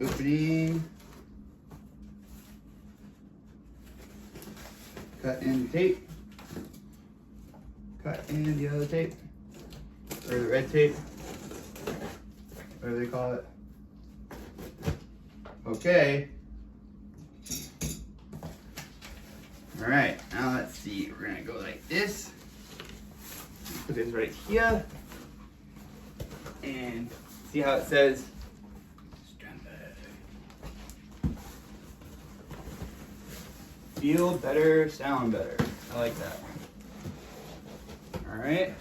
opening. Cut in the tape. Cut in the other tape. Or the red tape. Whatever they call it. Okay. Alright, now let's see. We're gonna go like this. Put this right here. And see how it says strandberg. Feel better, sound better. I like that. Alright.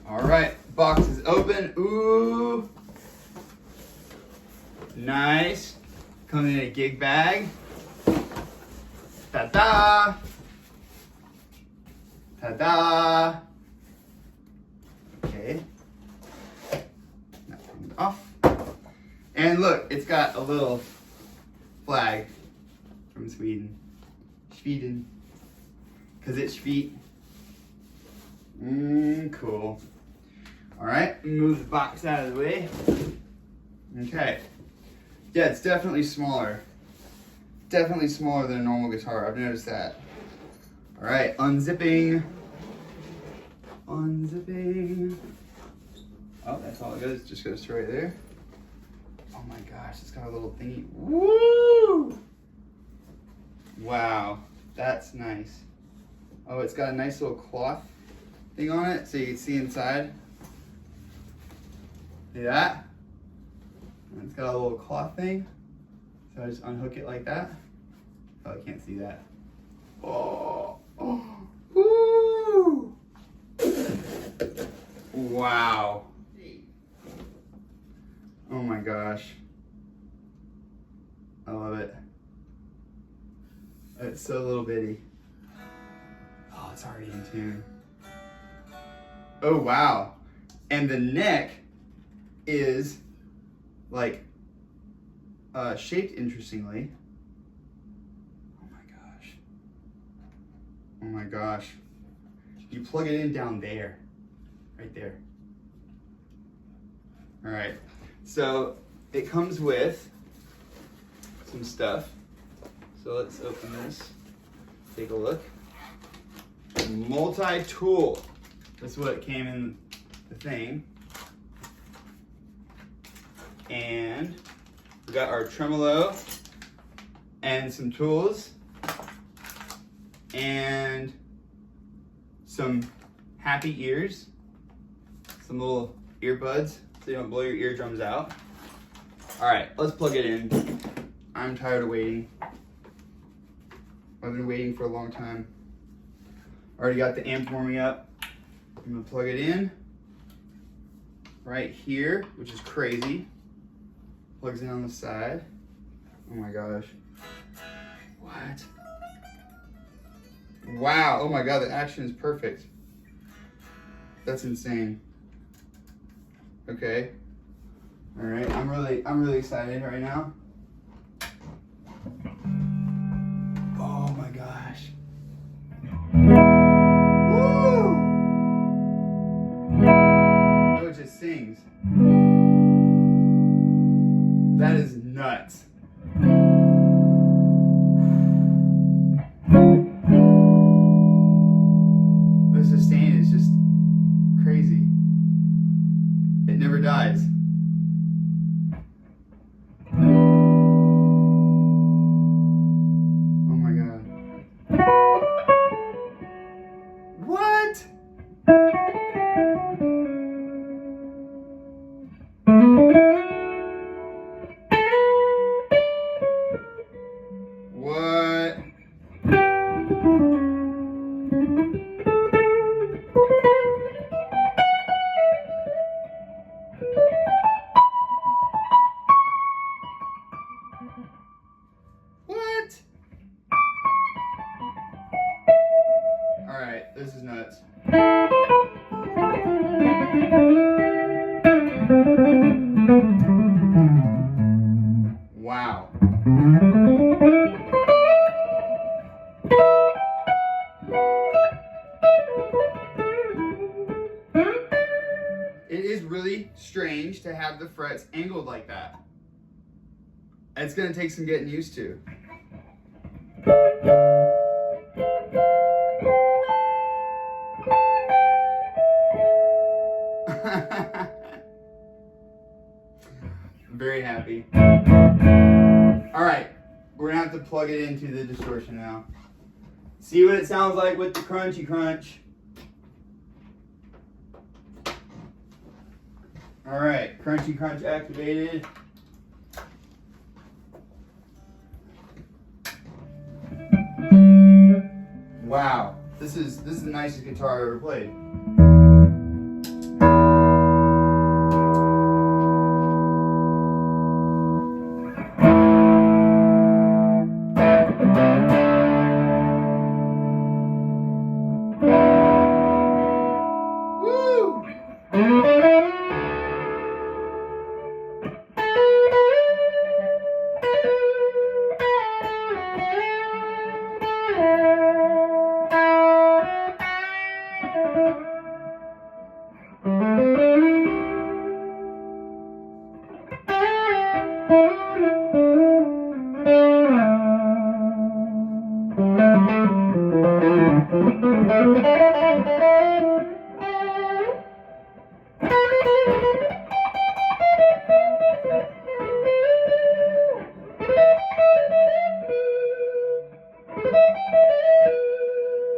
Alright, box is open. Ooh. Nice. Comes in a gig bag. Ta-da! Ta-da! Okay. That comes off. And look, it's got a little flag from Sweden. Sweden. Because it's feet. Cool. Alright, move the box out of the way. Okay. Yeah, it's definitely smaller. Definitely smaller than a normal guitar. I've noticed that. Alright, unzipping. Unzipping. Oh, that's all it goes. It just goes right there. Oh my gosh, it's got a little thingy. Woo! Wow, that's nice. Oh, it's got a nice little cloth thing on it so you can see inside. See that? And it's got a little cloth thing. So I just unhook it like that. Oh, I can't see that. Oh, oh, woo! Wow. Oh my gosh. I love it. It's so little bitty. Oh, it's already in tune. Oh, wow. And the neck is like shaped interestingly. Oh my gosh. Oh my gosh. You plug it in down there. Right there. All right. So it comes with some stuff. So let's open this. Take a look. Multi-tool. That's what came in the thing. And we got our tremolo and some tools and some happy ears, some little earbuds so you don't blow your eardrums out. All right, let's plug it in. I'm tired of waiting. I've been waiting for a long time. Already got the amp warming up. I'm gonna plug it in right here, which is crazy. Plugs in on the side. Oh my gosh. What? Wow, oh my god, the action is perfect. That's insane. Okay. All right, I'm really excited right now. Oh my gosh. Woo! Oh, it just sings. That is nuts. The sustain is just crazy. It never dies. Oh my god. What? What? What? All right, this is nuts. Wow. It is really strange to have the frets angled like that. It's gonna take some getting used to. I'm very happy. All right, we're gonna have to plug it into the distortion now. See what it sounds like with the crunchy crunch. All right, crunchy crunch activated. Wow, this is the nicest guitar I've ever played.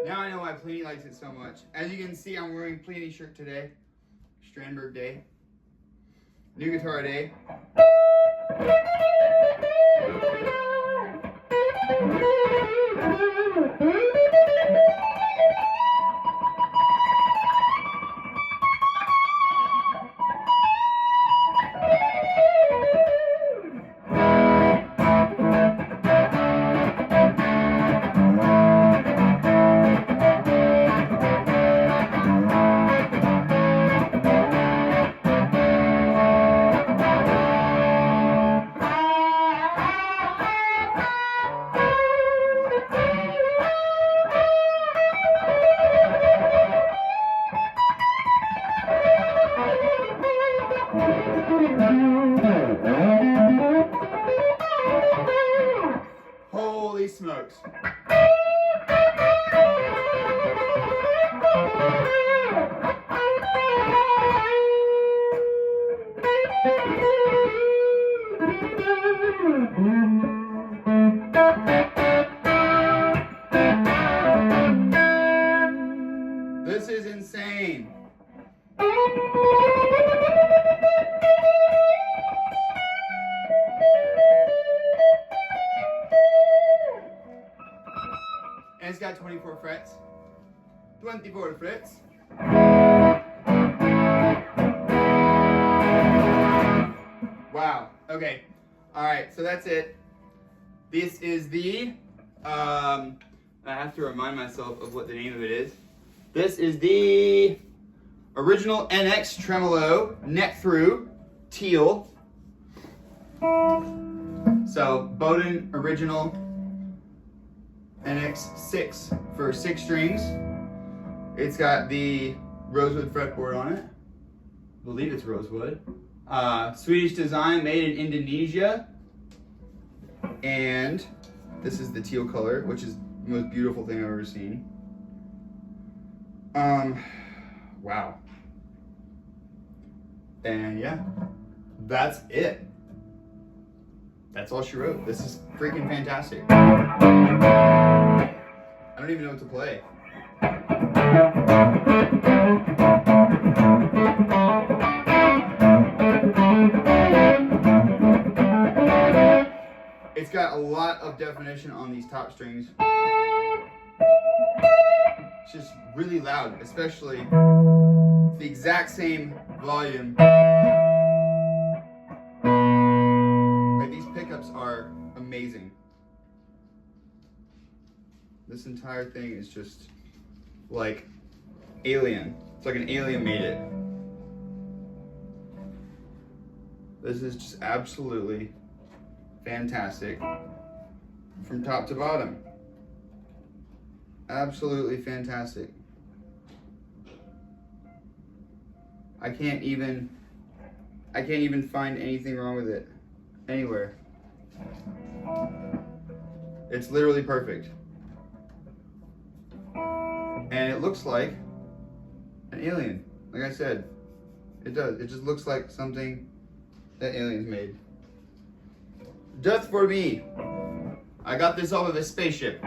Now I know why Pliny likes it so much. As you can see, I'm wearing Pliny's shirt today. Strandberg Day. New guitar day. Holy smokes. This is insane. And it's got 24 frets. 24 frets. Wow. Okay. All right. So that's it. This is the. I have to remind myself of what the name of it is. This is the original NX Tremolo Neck-Thru Teal. So Boden original NX6 for 6 strings. It's got the rosewood fretboard on it. I believe it's rosewood. Swedish design, made in Indonesia. And this is the teal color, which is the most beautiful thing I've ever seen. Wow. And yeah, that's it. That's all she wrote. This is freaking fantastic. I don't even know what to play. It's got a lot of definition on these top strings. It's just really loud, especially it's the exact same volume. Like, these pickups are amazing. This entire thing is just like alien. It's like an alien made it. This is just absolutely fantastic from top to bottom. Absolutely fantastic. I can't even find anything wrong with it anywhere. It's literally perfect. And it looks like an alien. Like I said, it does. It just looks like something that aliens made. Just for me. I got this off of a spaceship.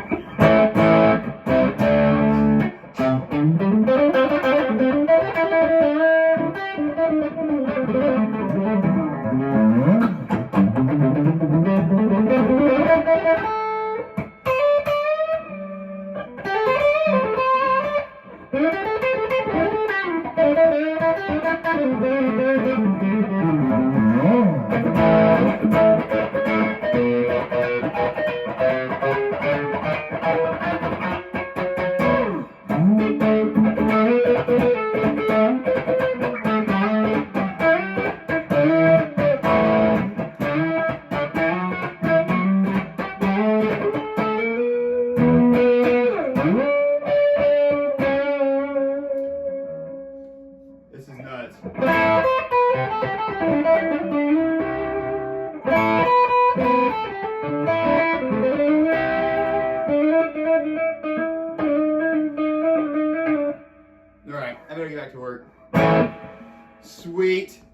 This is nuts. All right, I better get back to work. Sweet.